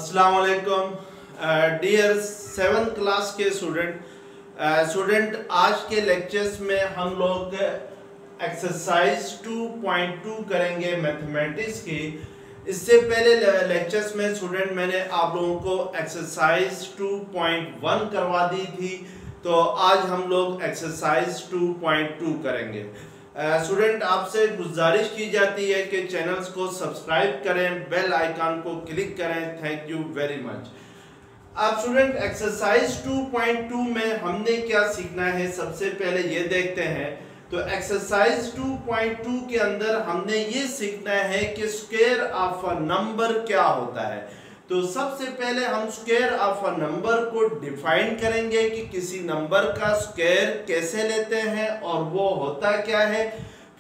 अस्सलाम वालेकुम dear 7th class के स्टूडेंट आज के लेक्चर्स में हम लोग एक्सरसाइज 2.2 करेंगे मैथमेटिक्स की। इससे पहले लेक्चर्स में स्टूडेंट मैंने आप लोगों को एक्सरसाइज 2.1 करवा दी थी, तो आज हम लोग एक्सरसाइज 2.2 करेंगे। स्टूडेंट आपसे गुजारिश की जाती है कि चैनल्स को सब्सक्राइब करें, बेल आइकन को क्लिक करें। Thank you very much. अब स्टूडेंट एक्सरसाइज 2.2 में हमने क्या सीखना है, सबसे पहले ये देखते हैं। तो एक्सरसाइज 2.2 के अंदर हमने ये सीखना है कि स्क्वायर ऑफ अ नंबर क्या होता है। तो सबसे पहले हम स्क्वायर ऑफ अ नंबर को डिफाइन करेंगे कि किसी नंबर का स्क्वायर कैसे लेते हैं और वो होता क्या है।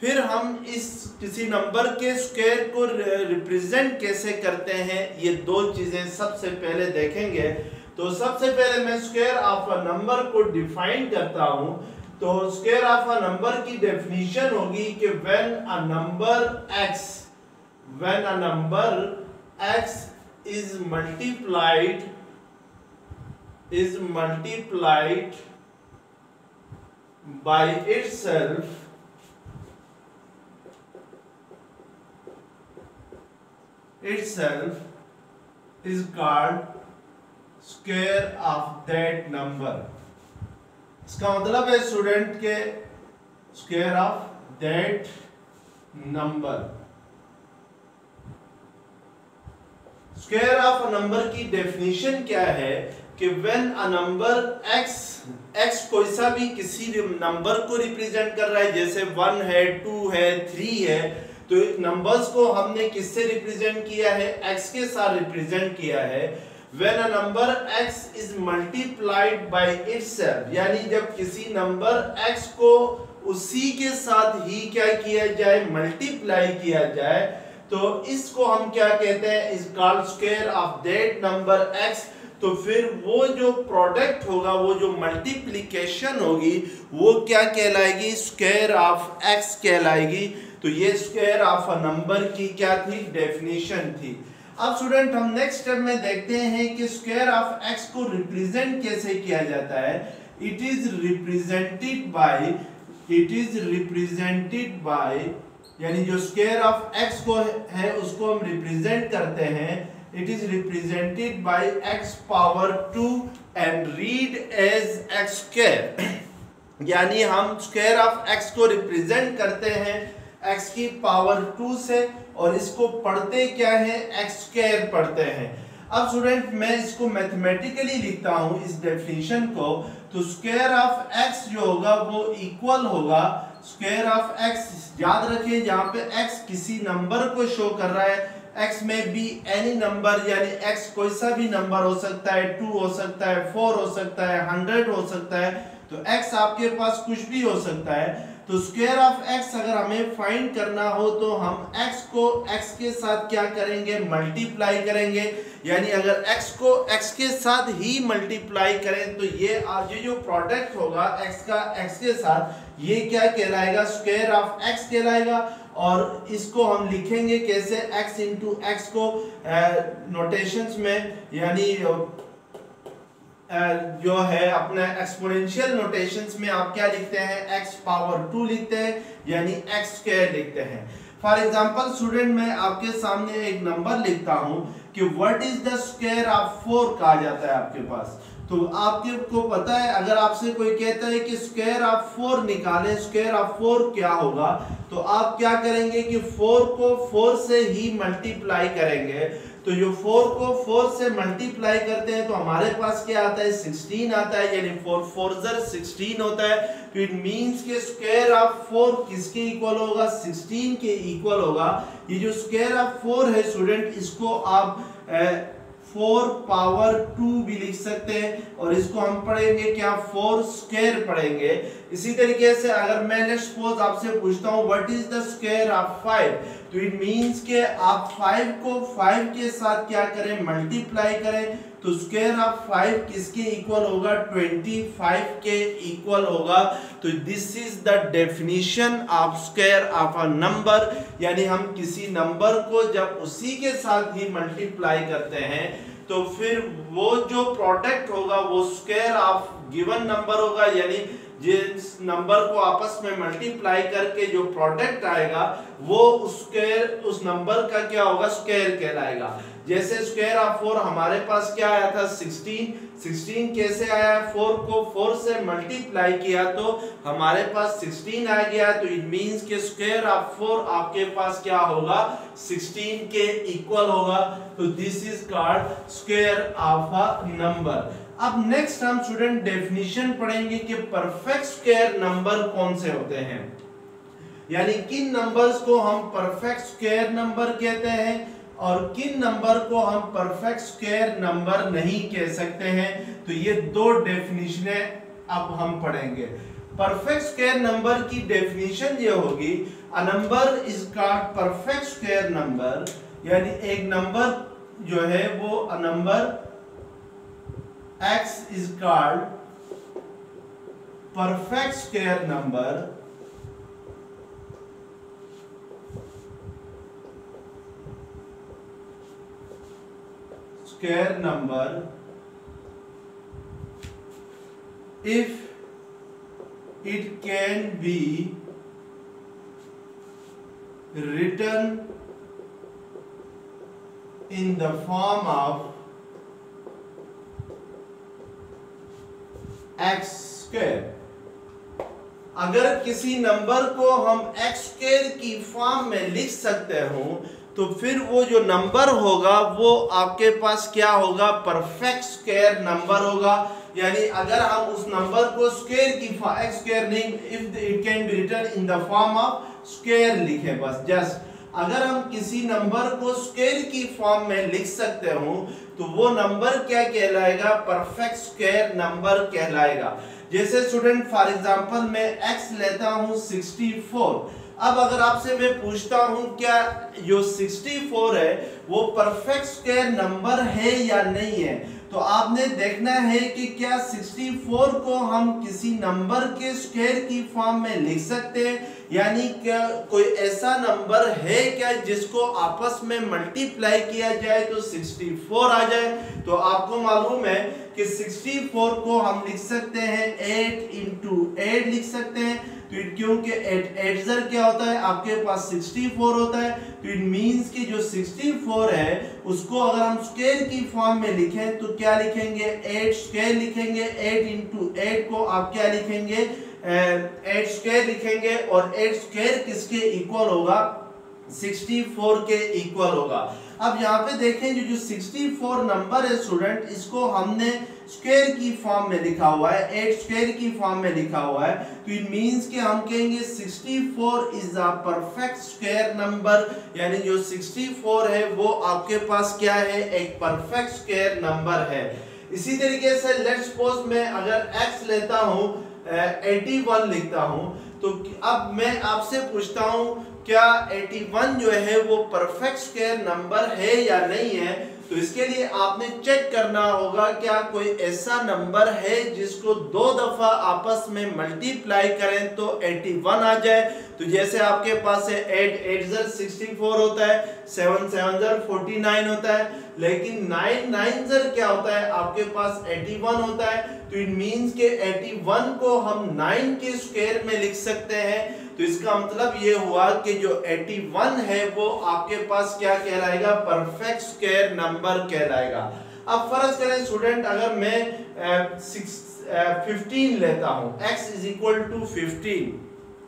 फिर हम इस किसी नंबर के स्क्वायर को रिप्रेजेंट कैसे करते हैं, ये दो चीजें सबसे पहले देखेंगे। तो सबसे पहले मैं स्क्वायर ऑफ अ नंबर को डिफाइन करता हूं। तो स्क्वायर ऑफ अ नंबर की डेफिनेशन होगी कि when a number x is multiplied by itself is called square of that number। इसका मतलब है स्टूडेंट के square of that number. Square of a number की डेफिनेशन क्या है कि व्हेन अ नंबर x कोई सा भी किसी नंबर को रिप्रेजेंट कर रहा है, जैसे 1 है, 2 है, 3 है, तो नंबर्स को हमने किससे रिप्रेजेंट किया है, x के साथ रिप्रेजेंट किया है। When a number x is multiplied by itself, यानी जब किसी नंबर x को उसी के साथ ही क्या किया जाए, मल्टीप्लाई किया जाए, तो इसको हम क्या कहते हैं, is called square of that number x। तो फिर वो जो प्रोडक्ट होगा, वो जो मल्टीप्लिकेशन होगी, वो क्या कहलाएगी, स्क्वायर ऑफ x कहलाएगी। तो ये स्क्वायर ऑफ अ नंबर की क्या थी, डेफिनेशन थी। अब स्टूडेंट हम नेक्स्ट स्टेप में देखते हैं कि स्क्वायर ऑफ x को रिप्रेजेंट कैसे किया जाता है। इट इज रिप्रेजेंटेड बाय यानी जो स्क्वायर ऑफ x को है उसको हम रिप्रेजेंट करते हैं। It is represented by x power 2 and read as x square. यानी हम स्क्वायर ऑफ x को रिप्रेजेंट करते हैं x की पावर 2 से, और इसको पढ़ते क्या है, x स्क्वायर पढ़ते हैं। अब स्टूडेंट मैं इसको मैथमेटिकली लिखता हूं इस डेफिनेशन को। तो स्क्वायर ऑफ x जो होगा वो इक्वल होगा स्क्वायर ऑफ x। याद रखिए यहाँ पे x किसी नंबर को शो कर रहा है। x में भी एनी नंबर, यानी x कोई सा भी नंबर हो सकता है, 2 हो सकता है, 4 हो सकता है, 100 हो सकता है। तो x आपके पास कुछ भी हो सकता है। तो स्क्वायर ऑफ x अगर हमें फाइंड करना हो तो हम x को x के साथ क्या करेंगे, मल्टीप्लाई करेंगे। यानी अगर x को x के साथ ही मल्टीप्लाई करें तो ये जो प्रोडक्ट होगा x का x के साथ, ये क्या कहलाएगा, स्क्वायर ऑफ x कहलाएगा। और इसको हम लिखेंगे कैसे, x इंटू x को नोटेशंस में, यानी जो है अपने एक्सपोनेंशियल नोटेशंस में आप क्या लिखते हैं, x पावर 2 लिखते हैं, यानी x स्क्वायर लिखते हैं। फॉर एग्जांपल स्टूडेंट मैं आपके सामने एक नंबर लिखता हूं कि what is the square of 4 कहा जाता है आपके पास। तो आपको पता है, अगर आपसे कोई कहता है कि स्क्वायर ऑफ 4 निकालें, स्क्वायर ऑफ 4 क्या होगा, तो आप क्या करेंगे कि 4 को 4 से ही मल्टीप्लाई करेंगे। तो जो 4 को 4 से मल्टीप्लाई करते हैं तो हमारे पास क्या आता है, 16 आता है, यानी 4 4 16 होता है। तो इट मींस के स्क्वायर ऑफ 4 किसके इक्वल होगा, 16 के इक्वल होगा। ये जो स्क्वायर ऑफ 4 है स्टूडेंट, इसको आप 4 पावर 2 भी लिख सकते हैं, और इसको हम पढ़ेंगे क्या, 4 स्क्वायर पढ़ेंगे। इसी तरीके से अगर मैं नेक्स्ट सपोज आपसे पूछता हूं what is the square of 5, तो इट मींस के आप 5 को 5 के साथ क्या करें, मल्टीप्लाई करें। तो स्क्वायर ऑफ 5 किसके इक्वल होगा, 25 के इक्वल होगा। तो this is the definition of square of a number, यानी हम किसी नंबर को जब उसी के साथ ही मल्टीप्लाई करते हैं तो फिर वो जो प्रोडक्ट होगा वो स्क्वायर ऑफ गिवन नंबर होगा, यानी जिस नंबर को आपस में मल्टीप्लाई करके जो प्रोडक्ट आएगा वो स्क्वायर उस नंबर का क्या होगा, स्क्वायर कहलाएगा। जैसे स्क्वायर ऑफ 4 हमारे पास क्या आया था 16 कैसे आया, 4 को 4 से मल्टीप्लाई किया तो हमारे पास 16 आ गया, तो इट मींस के स्क्वायर ऑफ 4 आपके पास क्या होगा 16 के इक्वल होगा। तो this is called square of a number. अब नेक्स्ट हम स्टूडेंट डेफिनेशन पढ़ेंगे कि परफेक्ट स्क्वायर नंबर कौन से होते हैं, यानी किन नंबर्स को हम परफेक्ट स्क्वायर नंबर कहते हैं और किन नंबर को हम परफेक्ट स्क्वायर नंबर नहीं कह सकते हैं। तो ये दो डेफिनेशनें अब हम पढ़ेंगे। परफेक्ट स्क्वायर नंबर की डेफिनेशन ये होगी, a number is called perfect square number, यानी एक नंबर जो है वो a number x is called perfect square number if it can be written in the form of x square. अगर किसी नंबर को हम x स्क्वायर की फॉर्म में लिख सकते हो तो फिर वो जो नंबर होगा वो आपके पास क्या होगा, परफेक्ट स्क्वायर नंबर होगा। यानी अगर हम उस नंबर को स्क्वायर की x स्क्वायर नहीं, if it can be written in the form of square लिखे बस, जस्ट अगर हम किसी नंबर को स्क्वायर की फॉर्म में लिख सकते हो तो वो नंबर क्या कहलाएगा, परफेक्ट स्क्वायर नंबर कहलाएगा। जैसे स्टूडेंट फॉर एग्जांपल मैं x लेता हूं 64। अब अगर आपसे मैं पूछता हूं क्या जो 64 है वो परफेक्ट स्क्वायर नंबर है या नहीं है, तो आपने देखना है कि क्या 64 को हम किसी नंबर के स्क्वायर की फॉर्म में लिख सकते हैं, यानी क्या कोई ऐसा नंबर है क्या जिसको आपस में मल्टीप्लाई किया जाए तो 64 आ जाए। तो आपको मालूम है कि 64 को हम लिख सकते हैं 8 into 8 लिख सकते हैं, तो क्योंकि 8 जर क्या होता है आपके पास 64 होता है, तो इट मींस कि जो 64 है उसको अगर हम स्क्वायर की फॉर्म में लिखें तो क्या लिखेंगे, 8 स्क्वायर लिखेंगे, 8 into 8 को आप क्या लिखेंगे, 8 स्क्वायर लिखेंगे, और 8 स्क्वायर किसके इक्वल होगा, 64 के इक्वल होगा। अब यहाँ पे देखें जो 64 नंबर है स्टूडेंट, इसको हमने स्क्वायर की फॉर्म में लिखा हुआ है, 8 स्क्वायर की फॉर्म में लिखा हुआ है, तो इट मींस कि हम कहेंगे 64 is a perfect square number, यानी जो 64 है वो आपके पास क्या है, एक परफेक्ट स्क्वायर नंबर है। इसी तरीके से लेट्स सपोज मैं अगर x लेता हूँ 81 लिखता हूँ, तो अब मैं आपसे पूछता हूँ क्या 81 जो है वो परफेक्ट स्क्वायर नंबर है या नहीं है। तो इसके लिए आपने चेक करना होगा क्या कोई ऐसा नंबर है जिसको दो दफा आपस में मल्टीप्लाई करें तो 81 आ जाए। तो जैसे आपके पास है 8 8 जर 64 होता है, 7 7 जर 49 होता है, लेकिन 9 9 जर क्या होता है आपके पास 81 होता है। तो इट मींस के 81 को हम 9 के स्क्वायर में लिख सकते हैं। तो इसका मतलब ये हुआ कि जो 81 है वो आपके पास क्या कहलाएगा, परफेक्ट स्क्वायर नंबर कहलाएगा। अब फर्ज करें स्टूडेंट अगर मैं 15 लेता हूं, x इज इक्वल टू 15,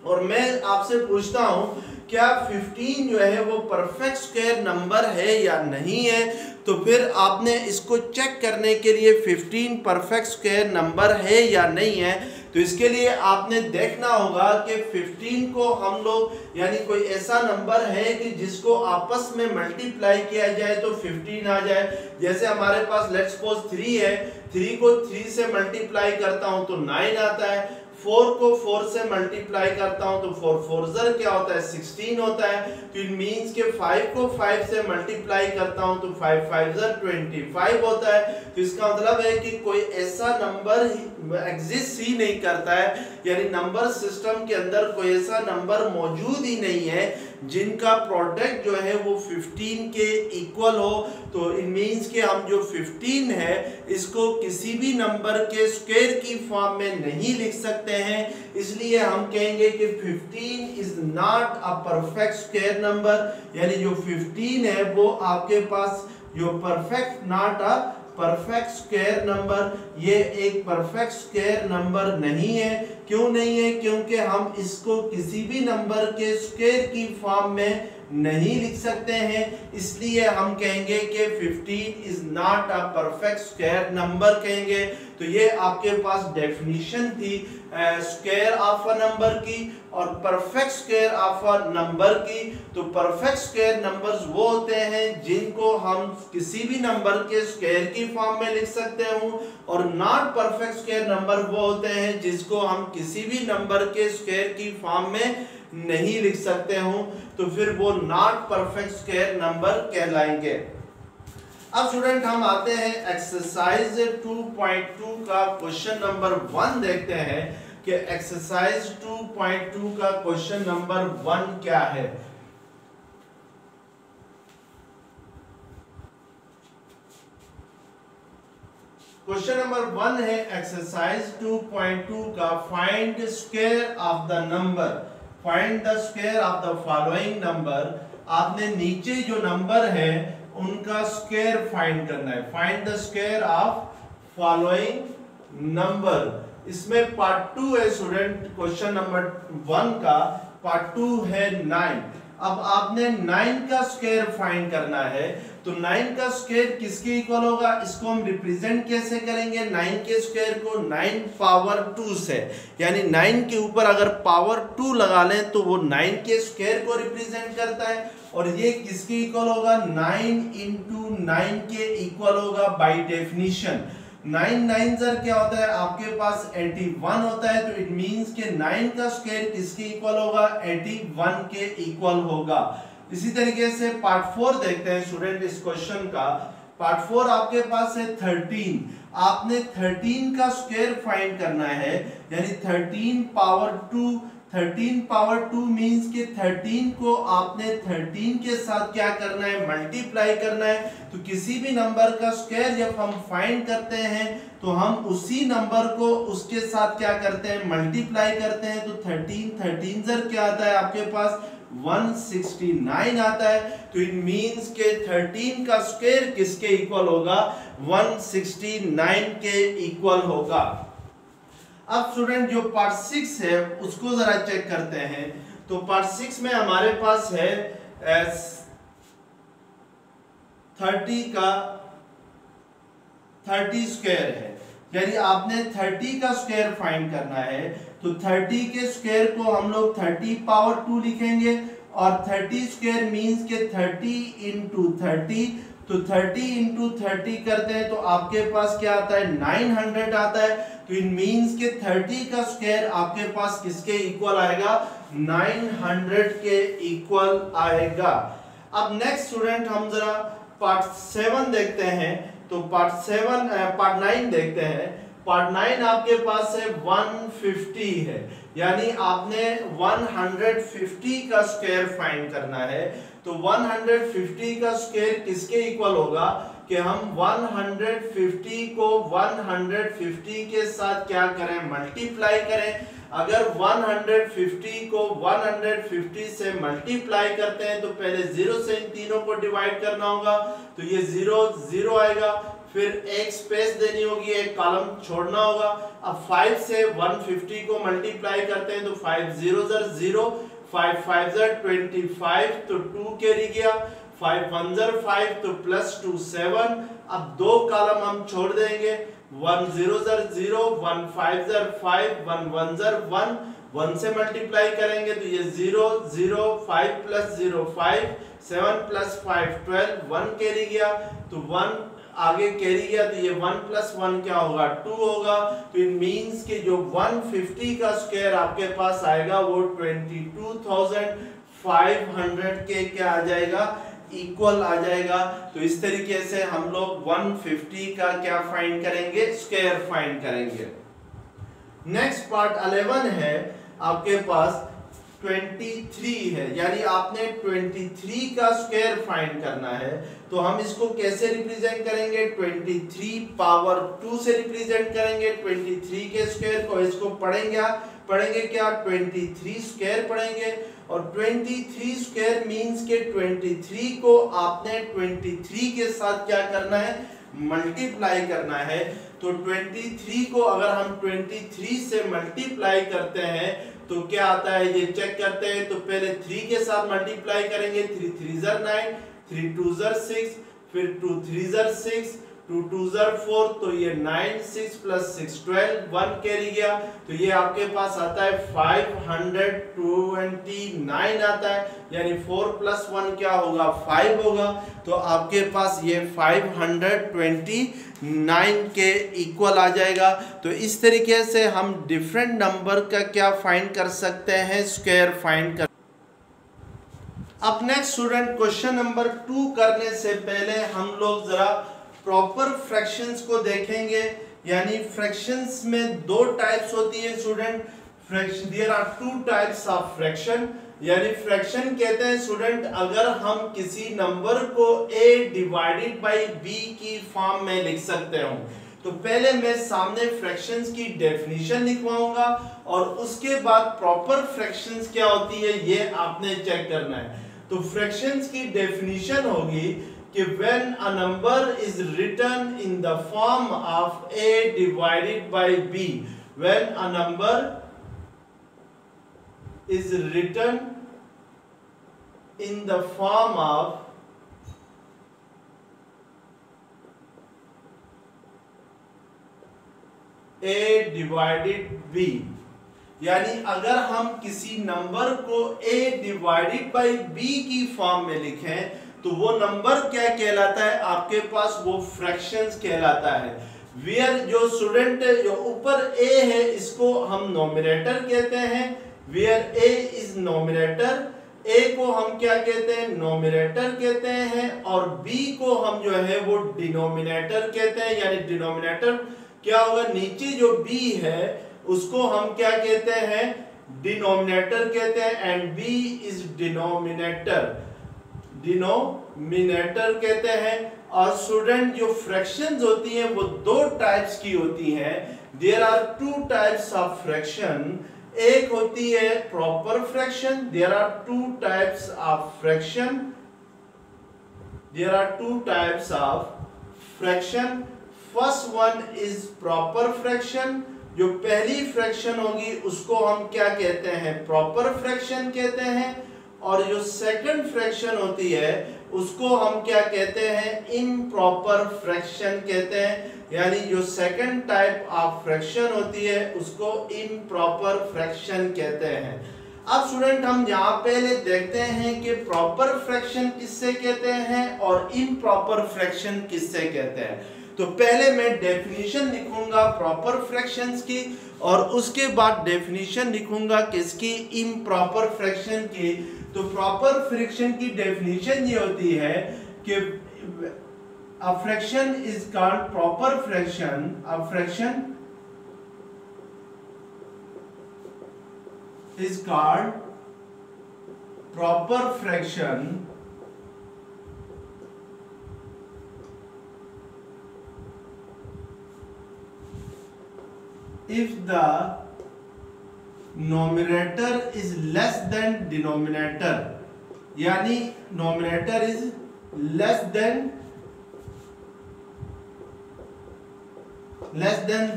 और मैं आपसे पूछता हूं क्या 15 जो है वो परफेक्ट स्क्वायर नंबर है या नहीं है, तो फिर आपने इसको चेक करने के लिए 15 परफेक्ट स्क्वायर नंबर है या नहीं है, तो इसके लिए आपने देखना होगा कि 15 को हम लोग यानी कोई ऐसा नंबर है कि जिसको आपस में मल्टीप्लाई किया जाए तो 15 आ जाए। जैसे हमारे पास लेट्स सपोज 3 है, 3 को 3 से मल्टीप्लाई करता हूं तो 9 आता है, 4 को 4 से मल्टीप्लाई करता हूं तो 4 4 ज़र क्या होता है 16 होता है। तो इट मींस के 5 को 5 से मल्टीप्लाई करता हूं तो 5 5 ज़र 25 होता है। तो इसका मतलब है कि कोई ऐसा नंबर एग्जिस्ट ही नहीं करता है, यानी नंबर सिस्टम के अंदर कोई ऐसा नंबर मौजूद ही नहीं है जिनका प्रोडक्ट जो है वो 15 के इक्वल हो। तो इट मींस कि हम जो 15 है इसको किसी भी नंबर के स्क्वायर की फॉर्म में नहीं लिख सकते हैं, इसलिए हम कहेंगे कि 15 is not a perfect square number, यानी जो 15 है वो आपके पास जो perfect not a perfect square number, ये एक परफेक्ट स्क्वायर नंबर नहीं है। क्यों नहीं है? क्योंकि हम इसको किसी भी नंबर के स्क्वायर की फॉर्म में नहीं लिख सकते हैं, इसलिए हम कहेंगे कि 15 is not a perfect square number कहेंगे। तो ये आपके पास डेफिनेशन थी स्क्वायर ऑफ अ नंबर की और perfect square of a number की। तो परफेक्ट स्क्वायर नंबर्स वो होते हैं जिनको हम किसी भी नंबर के स्क्वायर की फॉर्म में लिख सकते हो, और नॉट परफेक्ट स्क्वायर नंबर वो होते हैं जिसको हम किसी भी नंबर के स्क्वायर की फॉर्म में नहीं लिख सकते हो, तो फिर वो नॉट परफेक्ट स्क्वायर नंबर कहलाएंगे। अब स्टूडेंट हम आते हैं एक्सरसाइज 2.2 का क्वेश्चन नंबर 1 देखते हैं कि एक्सरसाइज 2.2 का क्वेश्चन नंबर 1 क्या है। क्वेश्चन नंबर 1 है एक्सरसाइज 2.2 का find square of the number, find the square of the following number. आपने नीचे जो नंबर है उनका स्क्वायर फाइंड करना है, find the square of following number. इसमें पार्ट 2 है स्टूडेंट, क्वेश्चन नंबर 1 का पार्ट 2 है 9। अब आपने 9 का स्क्वायर फाइंड करना है, तो 9 का स्क्वायर किसके इक्वल होगा, इसको हम रिप्रेजेंट कैसे करेंगे 9 के स्क्वायर को 9 पावर 2 से, यानी 9 के ऊपर अगर पावर 2 लगा लें तो वो 9 के स्क्वायर को रिप्रेजेंट करता है, और ये किसके इक्वल होगा 9 इंटू 9 के इक्वल होगा बाय डेफिनेशन। 9 9 ज़र क्या होता है आपके पास 81 होता है, तो इट मींस के 9 का स्क्वायर किसके इक्वल होगा 81 के इक्वल होगा। इसी तरीके से पार्ट 4 देखते हैं स्टूडेंट इस क्वेश्चन का। पार्ट 4 आपके पास है 13, आपने 13 का स्क्वायर फाइंड करना है, यानी 13 पावर 2। 13 पावर 2 मींस के 13 को आपने 13 के साथ क्या करना है मल्टीप्लाई करना है। तो किसी भी नंबर का स्क्वायर जब हम फाइंड करते हैं तो हम उसी नंबर को उसके साथ क्या करते हैं मल्टीप्लाई करते हैं। तो 13 ज़र क्या आता है आपके पास 169 आता है। तो इट मींस के 13 का स्क्वायर किसके इक्वल होगा 169 के इक्वल होगा। अब स्टूडेंट जो पार्ट 6 है उसको जरा चेक करते हैं। तो पार्ट 6 में हमारे पास है 30 का 30 स्क्वायर है, यानी आपने 30 का स्क्वायर फाइंड करना है। तो 30 के स्क्वायर को हम लोग 30 पावर 2 लिखेंगे, और 30 स्क्वायर मींस के 30 इंटू 30। तो 30 इंटू 30 करते हैं तो आपके पास क्या आता है 900 आता है। तो इन मींस के 30 का स्क्वायर आपके पास किसके इक्वल आएगा 900 के इक्वल आएगा। अब नेक्स्ट स्टूडेंट हम जरा पार्ट 7 देखते हैं। तो पार्ट 9 देखते हैं। पार्ट 9 आपके पास है 150 है, यानी आपने 150 का स्क्वायर फाइंड करना है। तो 150 का स्क्वायर किसके इक्वल होगा कि हम 150 को 150 के साथ क्या करें मल्टीप्लाई करें। अगर 150 को 150 से मल्टीप्लाई करते हैं तो पहले 0 से इन तीनों को डिवाइड करना होगा, तो ये 0 0 आएगा, फिर एक स्पेस देनी होगी, एक कॉलम छोड़ना होगा। अब 5 से 150 को मल्टीप्लाई करते हैं तो 5 0 ज़र 0, 5 5 ज़र 25, तो 2 कैरी गया, 5 1 ज़र 5 तो प्लस 2 7। अब दो कॉलम हम छोड़ देंगे, 1 0 ज़र 0, 1 5 ज़र 5, 1 1 ज़र 1, 1 से मल्टीप्लाई करेंगे तो ये 0 0, 5 प्लस 0 5, 7 प्लस 5 12, 1 कैरी गया, तो 1 आगे कैरी गया तो ये 1 + 1 क्या होगा 2 होगा। तो इट मींस कि जो 150 का स्क्वायर आपके पास आएगा वो 22,500 के क्या आ जाएगा इक्वल आ जाएगा। तो इस तरीके से हम लोग 150 का क्या फाइंड करेंगे स्क्वायर फाइंड करेंगे। नेक्स्ट पार्ट 11 है आपके पास 23 है, यानी आपने 23 का स्क्वायर फाइंड करना है। तो हम इसको कैसे रिप्रेजेंट करेंगे 23 पावर 2 से रिप्रेजेंट करेंगे 23 के स्क्वायर को। इसको पढ़ेंगे क्या 23 स्क्वायर पढ़ेंगे और 23 स्क्वायर मींस के 23 को आपने 23 के साथ क्या करना है मल्टीप्लाई करना है। तो 23 को अगर हम 23 से मल्टीप्लाई करते हैं तो क्या आता है ये चेक करते हैं। तो पहले 3 के साथ मल्टीप्लाई करेंगे 3 3 9 3 2 6 फिर 2 3 6 2 2 4 तो ये 9 6 + 6 12 1 कैरी गया। तो ये आपके पास आता है 529 आता है, यानी 4 + 1 क्या होगा 5 होगा। तो आपके पास ये 529 के इक्वल आ जाएगा। तो इस तरीके से हम डिफरेंट नंबर का क्या फाइंड कर सकते हैं स्क्वायर फाइंड कर। अब नेक्स्ट स्टूडेंट क्वेश्चन नंबर 2 करने से पहले हम लोग जरा प्रॉपर फ्रैक्शंस को देखेंगे। यानी फ्रैक्शंस में दो टाइप्स होती है student. Fraction there are 2 types of fraction. यानी फ्रैक्शन कहते हैं स्टूडेंट अगर हम किसी नंबर को a डिवाइडेड बाय b की फॉर्म में लिख सकते हो। तो पहले मैं सामने फ्रैक्शंस की डेफिनेशन लिखवाऊंगा और उसके बाद प्रॉपर फ्रैक्शंस क्या होती है ये आपने चेक करना है। तो फ्रैक्शंस की डेफिनेशन होगी कि when a number is written in the form of a divided by b, when a number is written in the form of a divided b, यानी अगर हम किसी नंबर को a डिवाइडेड बाय b की form में लिखें तो वो नंबर क्या कहलाता है आपके पास वो फ्रैक्शंस कहलाता है। वेयर जो स्टूडेंट जो ऊपर a है इसको हम नोमिनेटर कहते हैं। Where a is numerator, a को हम क्या कहते हैं नोमिनेटर कहते हैं और b को हम जो है वो डिनोमिनेटर कहते हैं। यानी डिनोमिनेटर क्या होगा नीचे जो b है उसको हम क्या कहते हैं डिनोमिनेटर कहते हैं एंड b इज डिनोमिनेटर कहते हैं। और स्टूडेंट जो फ्रैक्शंस होती हैं वो 2 टाइप्स की होती हैं। There are 2 types of fraction. एक होती है proper fraction. There are 2 types of fraction. There are 2 types of fraction. First one is proper fraction. जो पहली फ्रैक्शन होगी उसको हम क्या कहते हैं प्रॉपर फ्रैक्शन कहते हैं और जो सेकंड फ्रैक्शन होती है उसको हम क्या कहते हैं इम्प्रॉपर फ्रैक्शन कहते हैं। यानी जो सेकंड टाइप ऑफ फ्रैक्शन होती है उसको इम्प्रॉपर फ्रैक्शन कहते हैं। अब स्टूडेंट हम यहाँ पहले देखते हैं कि प्रॉपर फ्रैक्शन किससे कहते हैं और इम्प्रॉपर फ्रैक्शन किससे कहते हैं। तो पहले मैं डेफिनेशन लिखूंगा प्रॉपर फ्रैक्शंस की और उसके बाद डेफिनेशन लिखूंगा किसकी इम्प्रॉपर फ्रैक्शन की। तो प्रॉपर फ्रैक्शन की डेफिनेशन ये होती है कि a fraction is called proper fraction. A fraction is called proper fraction if the numerator is less than denominator। यानी numerator is less than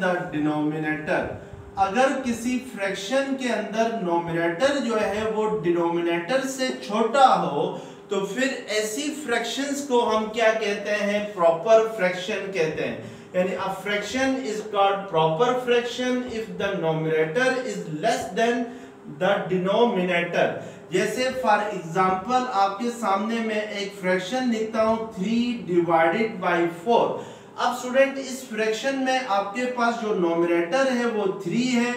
the denominator। अगर किसी फ्रैक्शन के अंदर नोमिनेटर जो है वो डिनोमिनेटर से छोटा हो तो फिर ऐसी फ्रैक्शंस को हम क्या कहते हैं प्रॉपर फ्रैक्शन कहते हैं। यानी a fraction is called proper fraction if the numerator is less than the denominator. जैसे फॉर एग्जांपल आपके सामने मैं एक फ्रैक्शन लिखता हूं 3 डिवाइडेड बाय 4। अब स्टूडेंट इस फ्रैक्शन में आपके पास जो नोमिनेटर है वो 3 है,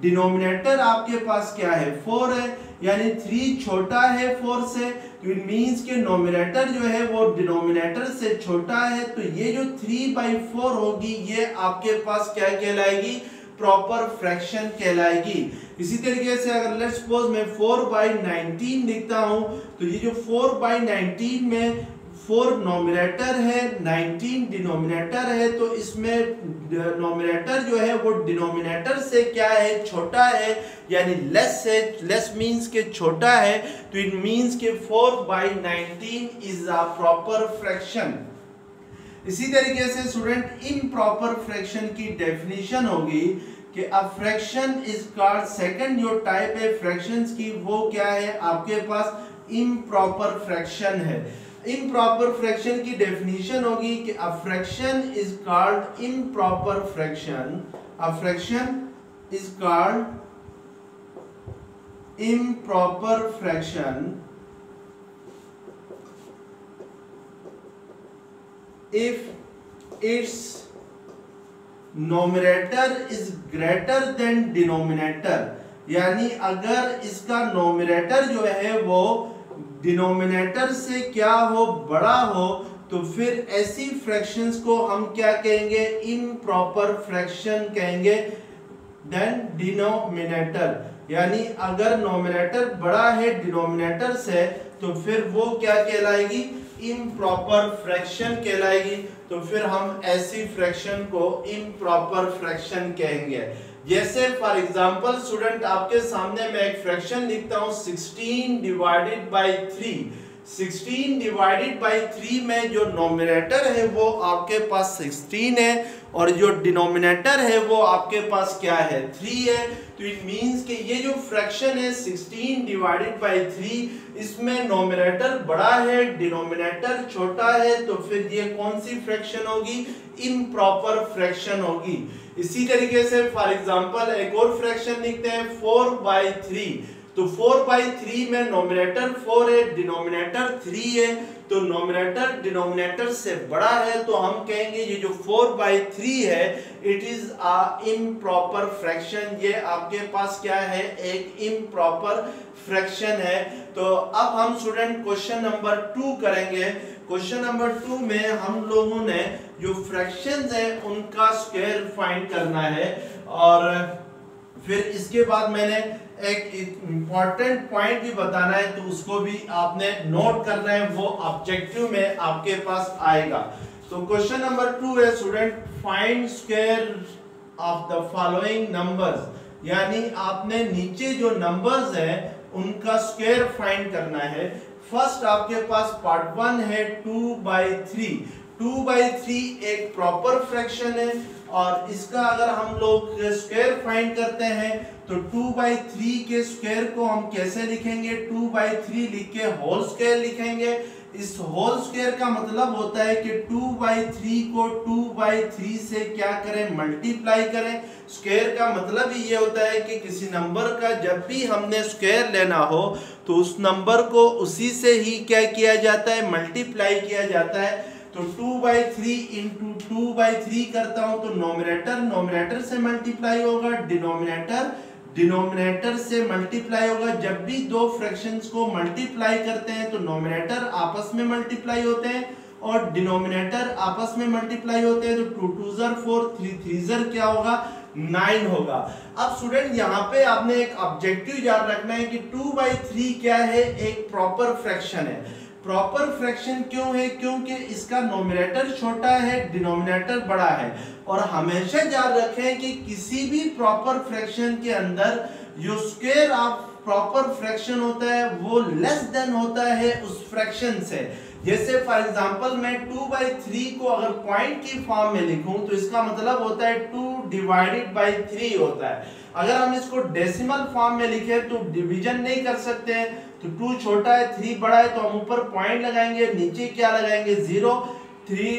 डिनोमिनेटर आपके पास क्या है 4 है, यानी 3 छोटा है 4 से, तो इट मींस कि नोमिनेटर जो है वो डिनोमिनेटर से छोटा है। तो ये जो 3/4 होगी ये आपके पास क्या कहलाएगी, प्रॉपर फ्रैक्शन कहलाएगी। इसी तरीके से अगर लेट्स सपोज मैं 4/19 लिखता हूं, तो ये जो 4/19 में 4 नोमिनेटर है, 19 डिनोमिनेटर है, तो इसमें नोमिनेटर जो है वो डिनोमिनेटर से क्या है, छोटा है, यानी लेस है। लेस मींस के छोटा है, तो इट मींस के 4/19 इज अ प्रॉपर फ्रैक्शन। इसी तरीके से स्टूडेंट इम्प्रॉपर फ्रैक्शन की डेफिनेशन होगी कि a fraction is called, second जो टाइप है फ्रैक्शंस की वो क्या है आपके पास, इम्प्रॉपर फ्रैक्शन है। इम्प्रॉपर फ्रैक्शन की डेफिनेशन होगी कि a fraction is called improper fraction, a fraction is called improper fraction if its numerator is greater than denominator, यानी अगर इसका नोमिनेटर जो है वो डिनोमिनेटर से क्या हो, बड़ा हो, तो फिर ऐसी फ्रैक्शंस को हम क्या कहेंगे, इम्प्रॉपर फ्रैक्शन कहेंगे देन डिनोमिनेटर। यानी अगर नोमिनेटर बड़ा है डिनोमिनेटर से तो फिर वो क्या कहलाएगी, इम्प्रॉपर फ्रैक्शन कहलाएगी। तो फिर हम ऐसी फ्रैक्शन को इम्प्रॉपर फ्रैक्शन कहेंगे। जैसे फॉर एग्जांपल स्टूडेंट आपके सामने मैं एक फ्रैक्शन लिखता हूं 16 डिवाइडेड बाय 3। 16 डिवाइडेड बाय 3 में जो नोमिनेटर है वो आपके पास 16 है और जो डिनोमिनेटर है वो आपके पास क्या है, 3 है। तो इट मींस कि ये जो फ्रैक्शन है 16 डिवाइडेड बाय 3, इसमें नोमिनेटर बड़ा है डिनोमिनेटर छोटा है, तो फिर ये कौन सी फ्रैक्शन होगी, इम्प्रॉपर फ्रैक्शन होगी। इसी तरीके से फॉर एग्जांपल एक और फ्रैक्शन लिखते हैं 4/3। तो 4/3 में नोमिनेटर 4 है डिनोमिनेटर 3 है, तो नोमिनेटर डिनोमिनेटर से बड़ा है, तो हम कहेंगे ये जो 4/3 है it is a improper fraction. ये आपके पास क्या है, एक इम्प्रॉपर फ्रैक्शन है। तो अब हम स्टूडेंट क्वेश्चन नंबर 2 करेंगे। क्वेश्चन नंबर 2 में हम लोगों ने जो फ्रैक्शंस है उनका स्क्वायर फाइंड करना है, और फिर इसके बाद मैंने एक इंपॉर्टेंट पॉइंट भी बताना है, तो उसको भी आपने नोट करना है, वो ऑब्जेक्टिव में आपके पास आएगा। तो क्वेश्चन नंबर 2 है student, find square of the following numbers, यानी आपने नीचे जो नंबर्स हैं उनका स्क्वायर फाइंड करना है। फर्स्ट आपके पास पार्ट 1 है 2/3। 2/3 एक प्रॉपर फ्रैक्शन है, और इसका अगर हम लोग स्क्वायर फाइंड करते हैं तो 2/3 के स्क्वायर को हम कैसे लिखेंगे, 2/3 लिख के होल स्क्वायर लिखेंगे। इस होल स्क्वायर का मतलब होता है कि 2/3 को 2/3 से क्या करें, मल्टीप्लाई करें। स्क्वायर का मतलब ही ये होता है कि किसी नंबर का जब भी हमने स्क्वायर लेना हो तो उस नंबर को उसी से ही क्या किया जाता है, मल्टीप्लाई किया जाता है। तो 2/3 इंटू 2/3 करता हूं तो नोमिनेटर से मल्टीप्लाई होगा, डिनोमिनेटर से मल्टीप्लाई होगा। जब भी दो फ्रैक्शंस को मल्टीप्लाई करते हैं तो नोमिनेटर आपस में मल्टीप्लाई होते हैं और डिनोमिनेटर आपस में मल्टीप्लाई होते हैं। तो 2 2 ज़र 4, 3 3 ज़र क्या होगा, 9 होगा। अब स्टूडेंट यहाँ पे आपने एक ऑब्जेक्टिव याद रखना है कि 2/3 क्या है, एक प्रॉपर फ्रैक्शन है। प्रॉपर फ्रैक्शन क्यों है, क्योंकि इसका नोमिनेटर छोटा है डिनोमिनेटर बड़ा है। और हमेशा याद रखें कि किसी भी प्रॉपर फ्रैक्शन के अंदर जो स्क्वायर ऑफ प्रॉपर फ्रैक्शन होता है वो लेस देन होता है उस फ्रैक्शन से। जैसे फॉर एग्जांपल मैं 2/3 को अगर पॉइंट की फॉर्म में लिखूं तो इसका मतलब होता है 2/3 होता है। अगर हम इसको डेसिमल फॉर्म में लिखें तो डिवीजन नहीं कर सकते हैं, तो 2 छोटा है 3 बड़ा है, तो हम ऊपर पॉइंट लगाएंगे, नीचे क्या लगाएंगे 0। 3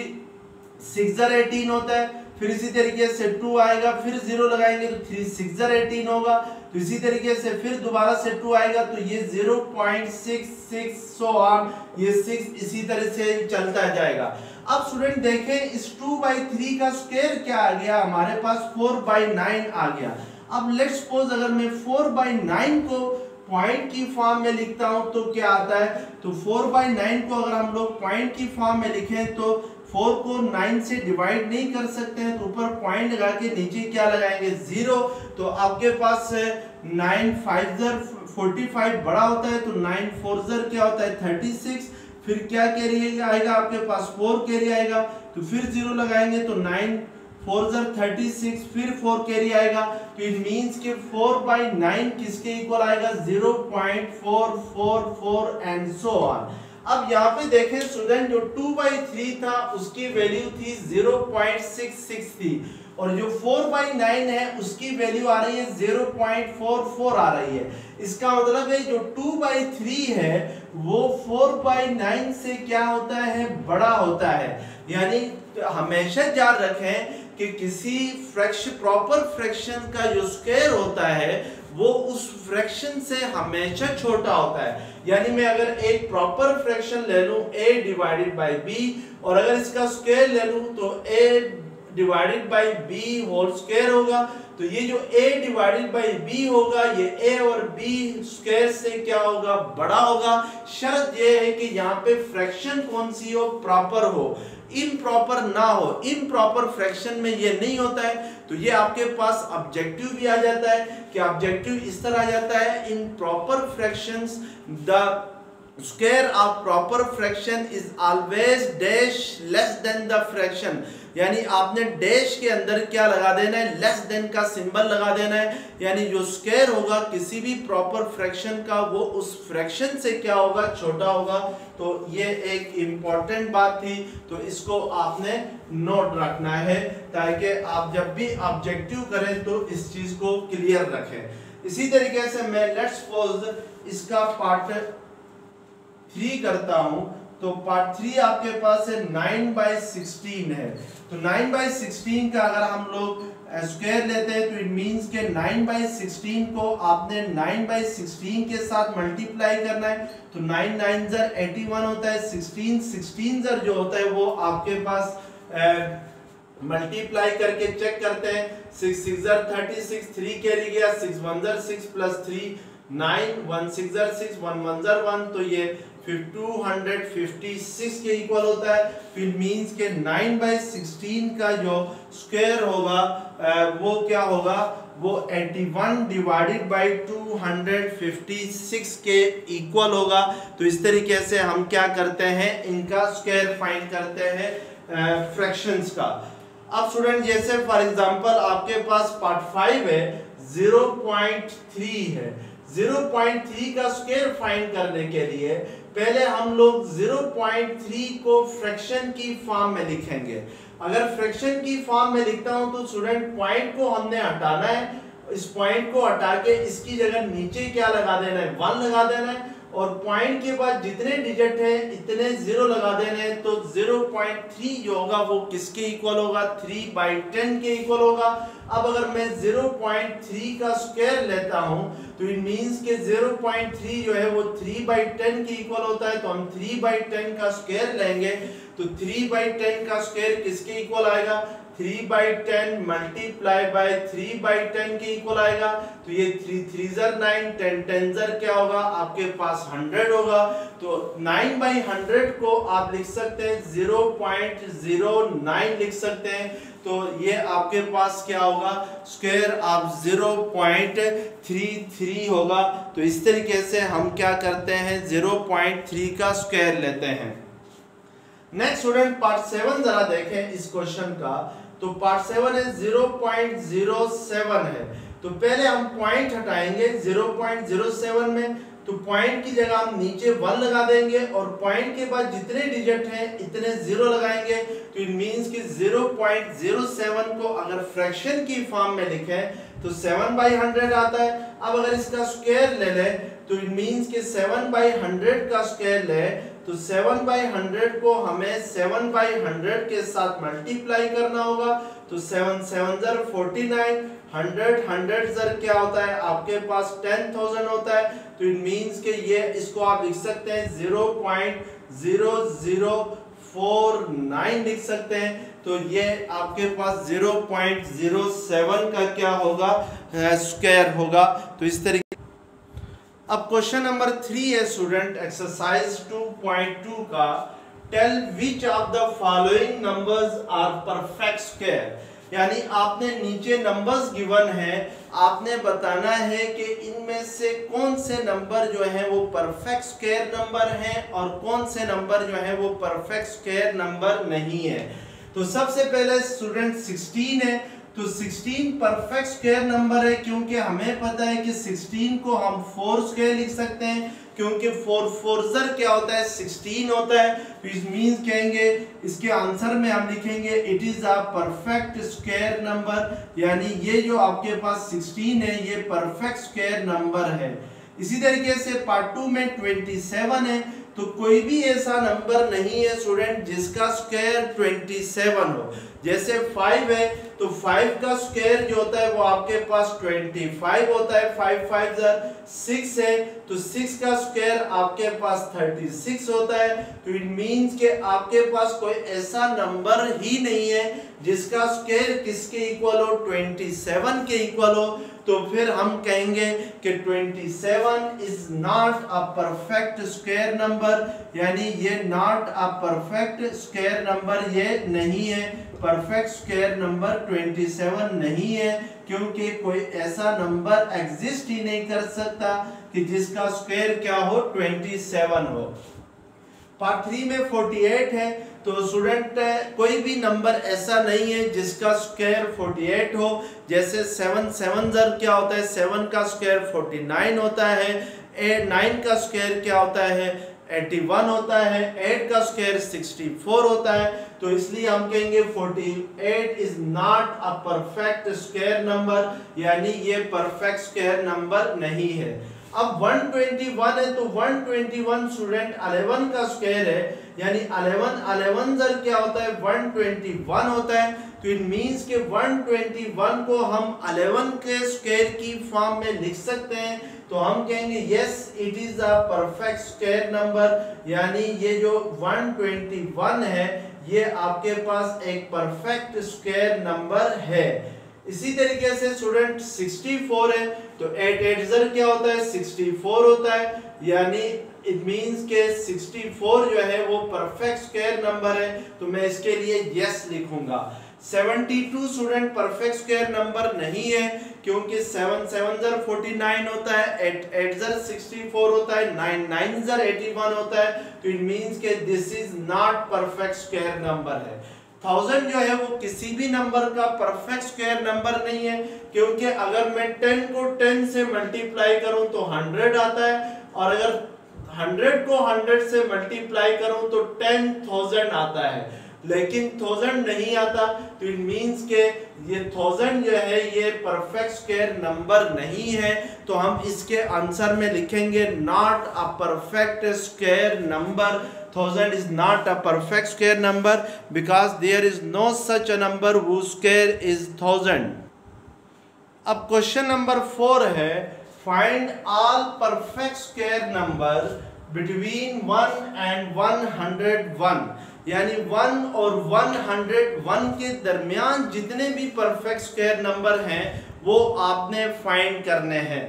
6 ज़र 18 होता है। फिर इसी तरीके से 2 आएगा, फिर 0 लगाएंगे तो 3 6 18 होगा। तो इसी तरीके से फिर दोबारा से 2 आएगा तो ये 0.66 सो ऑन, ये 6 इसी तरह से चलता जाएगा। अब स्टूडेंट देखें इस 2/3 का स्क्वायर क्या आ गया, हमारे पास 4/9 आ गया। अब लेट्स सपोज अगर मैं 4/9 को पॉइंट की फॉर्म में लिखता हूं तो क्या आता है, तो 4/9 को अगर हम लोग पॉइंट की फॉर्म में लिखें तो 4 को 9 से डिवाइड नहीं कर सकते हैं, तो ऊपर पॉइंट लगा के नीचे क्या लगाएंगे 0। तो आपके पास 9 5 ज़र 45 बड़ा होता है, तो 9 4 ज़र क्या होता है 36। फिर क्या कैरी आएगा आपके पास 4 कैरी आएगा, तो फिर 0 लगाएंगे तो 9 4 ज़र 36, फिर 4 कैरी आएगा। तो इट मींस कि 4/9 किसके इक्वल आएगा 0.444 एंड सो ऑन। अब यहाँ पे देखें स्टूडेंट जो 2/3 था उसकी वैल्यू थी 0.66 थी, और जो 4/9 है उसकी वैल्यू आ रही है 0.44 आ रही है। इसका मतलब है जो 2/3 है वो 4/9 से क्या होता है बड़ा होता है। यानी हमेशा याद रखें कि किसी प्रॉपर फ्रैक्शन का जो स्क्वायर होता है वो उस फ्रैक्शन से हमेशा छोटा होता है। यानी मैं अगर एक प्रॉपर फ्रैक्शन ले लूं a डिवाइडेड बाय b, और अगर इसका स्क्वायर ले लूं तो a divided by b whole square होगा। तो ये जो a डिवाइडेड बाय b होगा ये a और b स्क्वायर से क्या होगा बड़ा होगा। शर्त ये है कि यहाँ पे फ्रैक्शन कौन सी हो, प्रॉपर हो, इम्प्रॉपर ना हो। इम्प्रॉपर फ्रैक्शन में ये नहीं होता है। तो ये आपके पास ऑब्जेक्टिव भी आ जाता है कि ऑब्जेक्टिव इस तरह आ जाता है, in proper fractions the square of proper fraction is always dash less than the fraction. यानी आपने डैश के अंदर क्या लगा देना है, लेस देन का सिंबल लगा देना है। यानी जो स्क्वायर होगा किसी भी प्रॉपर फ्रैक्शन का वो उस फ्रैक्शन से क्या होगा छोटा होगा। तो ये एक इम्पॉर्टेंट बात थी, तो इसको आपने नोट रखना है ताकि आप जब भी ऑब्जेक्टिव करें तो इस चीज को क्लियर रखें। इसी तरीके से मैं लेट्स सपोज इसका पार्ट 3 करता हूं, तो पार्ट 3 आपके पास है 9/16 है। तो 9/16 का अगर हम लोग स्क्वायर लेते हैं तो इट मींस के 9/16 को आपने 9/16 के साथ मल्टीप्लाई करना है। तो 9 9 ज़र 81 होता है, 16 ज़र जो होता है वो आपके पास मल्टीप्लाई करके चेक करते हैं। 6 6 ज़र 36, 3 कैरी गया, 6 1 ज़र 6 प्लस 3 9, 1 6 ज़र 6, 1 1 ज़र 1, तो ये 256 के इक्वल होता है। फिर मींस के 9/16 का जो स्क्वायर होगा वो क्या होगा, वो 81 डिवाइडेड बाय 256 के इक्वल होगा। तो इस तरीके से हम क्या करते हैं, इनका स्क्वायर फाइंड करते हैं फ्रैक्शंस का। अब स्टूडेंट जैसे फॉर एग्जांपल आपके पास पार्ट 5 है, 0.3 है। 0.3 का स्क्वायर फाइंड करने के लिए पहले हम लोग 0.3 को फ्रैक्शन की फॉर्म में लिखेंगे। अगर फ्रैक्शन की फॉर्म में लिखता हूं तो स्टूडेंट पॉइंट को हमने हटाना है, इस पॉइंट को हटा के इसकी जगह नीचे क्या लगा देना है 1 लगा देना है, और पॉइंट के बाद जितने डिजिट है इतने 0 लगा देने हैं। तो 0.3 जो होगा वो किसके इक्वल होगा, 3/10 के इक्वल होगा। अब अगर मैं 0.3 का स्क्वायर लेता हूं तो इट मींस के 0.3 जो है वो 3/10 के इक्वल होता है। तो हम 3/10 का स्क्वायर लेंगे, तो 3/10 का स्क्वायर किसके इक्वल आएगा, 3/10 मल्टीप्लाई बाय 3/10 के इक्वल आएगा। तो ये 3 3 ज़र 9, 10 10 ज़र क्या होगा आपके पास 100 होगा। तो 9/100 को आप लिख सकते हैं 0.09 लिख सकते हैं। तो ये आपके पास क्या होगा, स्क्वायर ऑफ 0.33 होगा। तो इस तरीके से हम क्या करते हैं 0.3 का स्क्वायर लेते हैं। नेक्स्ट स्टूडेंट पार्ट 7 जरा देखें इस क्वेश्चन का। तो पार्ट 7 है 0.07 है। तो पहले हम पॉइंट हटाएंगे 0.07 में, तो पॉइंट की जगह हम नीचे 1 लगा देंगे और पॉइंट के बाद जितने डिजिट हैं इतने 0 लगाएंगे। तो इट मींस कि 0.07 को अगर फ्रैक्शन की फॉर्म में लिखें तो 7/100 आता है। अब अगर इसका स्क्वायर ले लें तो इट मींस कि 7/100 का स्क्वायर ले तो 7/100 को हमें 7/100 के साथ मल्टीप्लाई करना होगा। तो 7 7 ज़र 49, 100 ज़र क्या होता है आपके पास 10,000 होता है। तो इट मींस कि ये इसको आप लिख सकते हैं 0.0049 लिख सकते हैं। तो ये आपके पास 0.07 का क्या होगा स्क्वायर होगा। तो इस तरीके। अब क्वेश्चन नंबर 3 है स्टूडेंट एक्सरसाइज 2.2 का, tell which of the following numbers are perfect square. यानी आपने नीचे नंबर्स गिवन है, आपने बताना है कि इनमें से कौन से नंबर जो है वो परफेक्ट स्क्वायर नंबर हैं और कौन से नंबर जो है वो परफेक्ट स्क्वायर नंबर नहीं है। तो सबसे पहले स्टूडेंट 16 है, तो 16 परफेक्ट स्क्वायर नंबर है क्योंकि हमें पता है कि 16 को हम 4 स्क्वायर लिख सकते हैं, क्योंकि 4 4 ज़र क्या होता है 16 होता है। तो इस मींस कहेंगे इसके आंसर में हम लिखेंगे it is a perfect square number, यानी ये जो आपके पास 16 है ये परफेक्ट स्क्वायर नंबर है। इसी तरीके से पार्ट 2 में 27 है, तो कोई भी ऐसा नंबर नहीं है स्टूडेंट जिसका स्क्वायर 27 हो। जैसे 5 है, तो 5 का स्क्वायर जो होता है वो आपके पास 25 होता है, 5 5 ज़र 6 है, तो 6 का स्क्वायर आपके पास 36 होता है। तो इट मींस कि आपके पास कोई ऐसा नंबर ही नहीं है जिसका स्क्वायर किसके इक्वल हो 27 के इक्वल हो। तो फिर हम कहेंगे कि 27 is not a perfect square number, यानी ये not a perfect square number, ये नहीं है परफेक्ट स्क्वायर नंबर 27 नहीं है, क्योंकि कोई ऐसा नंबर एग्जिस्ट ही नहीं कर सकता कि जिसका स्क्वायर क्या हो 27 हो। पार्ट 3 में 48 है, तो स्टूडेंट कोई भी नंबर ऐसा नहीं है जिसका स्क्वायर 48 हो। जैसे 7 7 ज़र क्या होता है 7 का स्क्वायर 49 होता है, 9 का स्क्वायर क्या होता है 81 होता है, 8 का स्क्वायर 64 होता है। तो इसलिए हम कहेंगे 48 is not a perfect square number, यानी ये परफेक्ट स्क्वायर नंबर नहीं है। अब 121 है, तो 121 स्टूडेंट 11 का स्क्वायर है, यानी 11 ज़र क्या होता है 121 होता है। तो इट मींस कि 121 को हम 11 के स्क्वायर की फॉर्म में लिख सकते हैं। तो हम कहेंगे yes it is a perfect square number, यानी ये जो 121 है ये आपके पास एक परफेक्ट स्क्वायर नंबर है। इसी तरीके से स्टूडेंट 64 है, तो 8 8 ज़र क्या होता है 64 होता है, यानी इट मींस के 64 जो है वो परफेक्ट स्क्वायर नंबर है। तो मैं इसके लिए यस लिखूंगा। 72 स्टूडेंट परफेक्ट स्क्वायर नंबर नहीं है, क्योंकि 7 7 ज़र 49 होता है, 8 8 ज़र 64 होता है, 9 9 ज़र 81 होता है। तो इट मींस के this is not perfect square number है। 1000 जो है वो किसी भी नंबर का परफेक्ट स्क्वायर नंबर नहीं है, क्योंकि अगर मैं 10 को 10 से मल्टीप्लाई करूं तो 100 आता है, और अगर 100 को 100 से मल्टीप्लाई करूं तो 10,000 आता है, लेकिन 1000 नहीं आता। तो इट मींस के ये 1000 जो है ये परफेक्ट स्क्वायर नंबर नहीं है। तो हम इसके आंसर में लिखेंगे not a perfect square number. 1000 is not a perfect square number because there is no such a number whose square is 1000. अब क्वेश्चन नंबर 4 है, find all perfect square number between 1 and 101, यानी 1 और 101 के दरमियान जितने भी परफेक्ट स्क्वायर नंबर हैं वो आपने फाइंड करने हैं।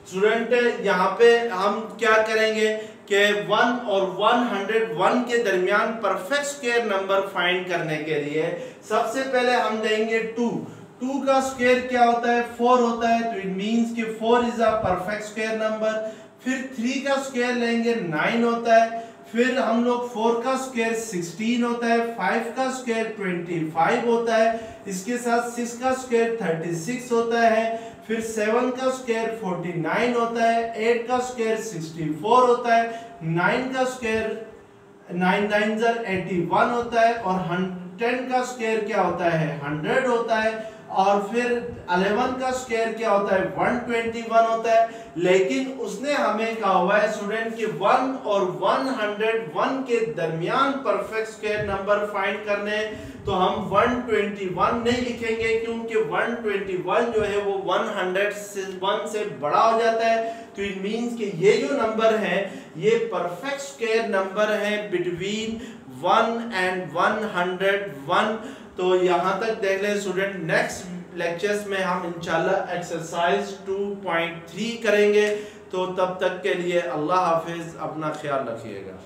स्टूडेंट यहाँ पे हम क्या करेंगे कि 1 और 101 के दरमियान परफेक्ट स्क्वायर नंबर फाइंड करने के लिए सबसे पहले हम देंगे 2 का स्क्वायर क्या होता है 4 होता है, तो इट मींस कि 4 is a perfect square number. फिर 3 का स्क्वायर लेंगे 9 होता है, फिर हम लोग 4 का स्क्वायर 16 होता है, 5 का स्क्वायर 25 होता है, इसके साथ 6 का स्क्वायर 36 होता है, फिर 7 का स्क्वायर 49 होता है, 8 का स्क्वायर 64 होता है, 9 का स्क्वायर 9 9 ज़र 81 होता है, और 10 का स्क्वायर क्या होता है 100 होता है। और फिर 11 का स्क्वायर क्या होता है 121 होता है, लेकिन उसने हमें कहा हुआ है स्टूडेंट कि 1 और 101 के दरमियान परफेक्ट स्क्वायर नंबर फाइंड करने, तो हम 121 नहीं लिखेंगे क्योंकि 121 जो है वो 101 से बड़ा हो जाता है। तो इट मींस कि ये जो नंबर है ये परफेक्ट स्क्वायर नंबर है बिटवीन 1 एंड 101। तो यहाँ तक देख ले स्टूडेंट, नेक्स्ट लेक्चर्स में हम इंशाल्लाह एक्सरसाइज 2.3 करेंगे। तो तब तक के लिए अल्लाह हाफिज, अपना ख्याल रखिएगा।